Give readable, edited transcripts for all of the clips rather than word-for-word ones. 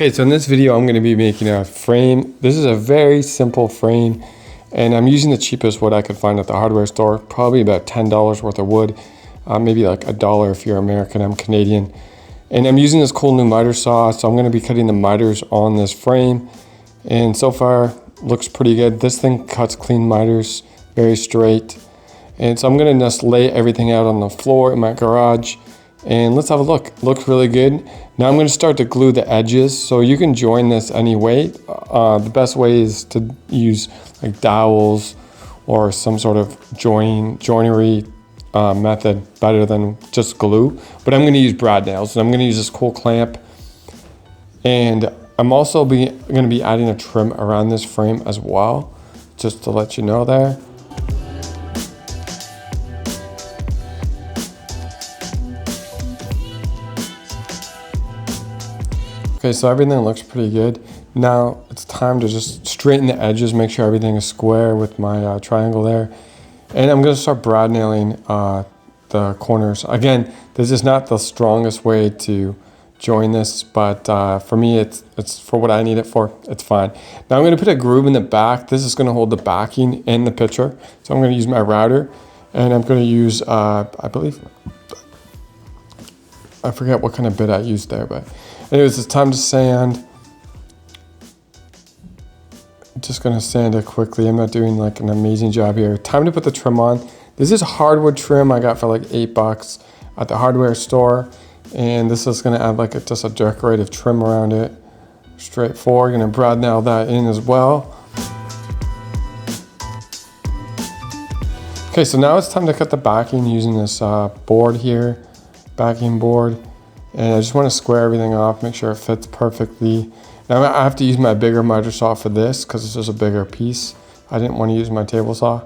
Okay, so in this video, I'm going to be making a frame. This is a very simple frame, and I'm using the cheapest wood I could find at the hardware store, probably about $10 worth of wood, maybe like $1 if you're American, I'm Canadian. And I'm using this cool new miter saw, so I'm going to be cutting the miters on this frame. And so far, looks pretty good. This thing cuts clean miters, very straight. And so I'm going to just lay everything out on the floor in my garage. And let's have a look. Looks really good. Now I'm going to start to glue the edges. So you can join this any way. The best way is to use like dowels or some sort of joinery method, better than just glue. But I'm going to use brad nails, and I'm going to use this cool clamp. And I'm also going to be adding a trim around this frame as well, just to let you know there. Okay, so everything looks pretty good. Now it's time to just straighten the edges, make sure everything is square with my triangle there. And I'm gonna start brad nailing the corners. Again, this is not the strongest way to join this, but for me, it's for what I need it for, it's fine. Now I'm gonna put a groove in the back. This is gonna hold the backing and the picture. So I'm gonna use my router, and I'm gonna use, I believe, I forget what kind of bit I used there, but anyways, it's time to sand. I'm just gonna sand it quickly. I'm not doing like an amazing job here. Time to put the trim on. This is hardwood trim I got for like $8 at the hardware store. And this is gonna add like just a decorative trim around it. Straightforward, gonna brad nail that in as well. Okay, so now it's time to cut the backing using this board here, backing board. And I just want to square everything off, make sure it fits perfectly. Now I have to use my bigger miter saw for this because it's just a bigger piece. I didn't want to use my table saw.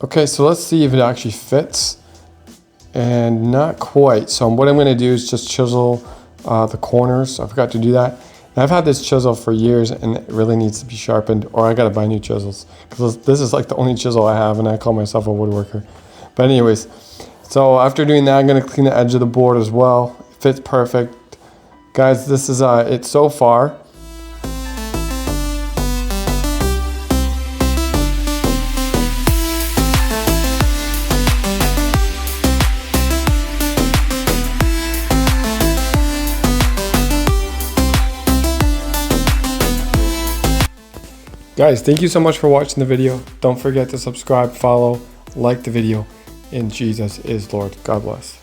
Okay, so let's see if it actually fits. And not quite. So what I'm going to do is just chisel the corners. I forgot to do that. And I've had this chisel for years, and it really needs to be sharpened, or I got to buy new chisels because this is like the only chisel I have, and I call myself a woodworker. But anyways, so after doing that, I'm going to clean the edge of the board as well. It fits perfect. Guys, this is it so far. Guys, thank you so much for watching the video. Don't forget to subscribe, follow, like the video. And Jesus is Lord. God bless.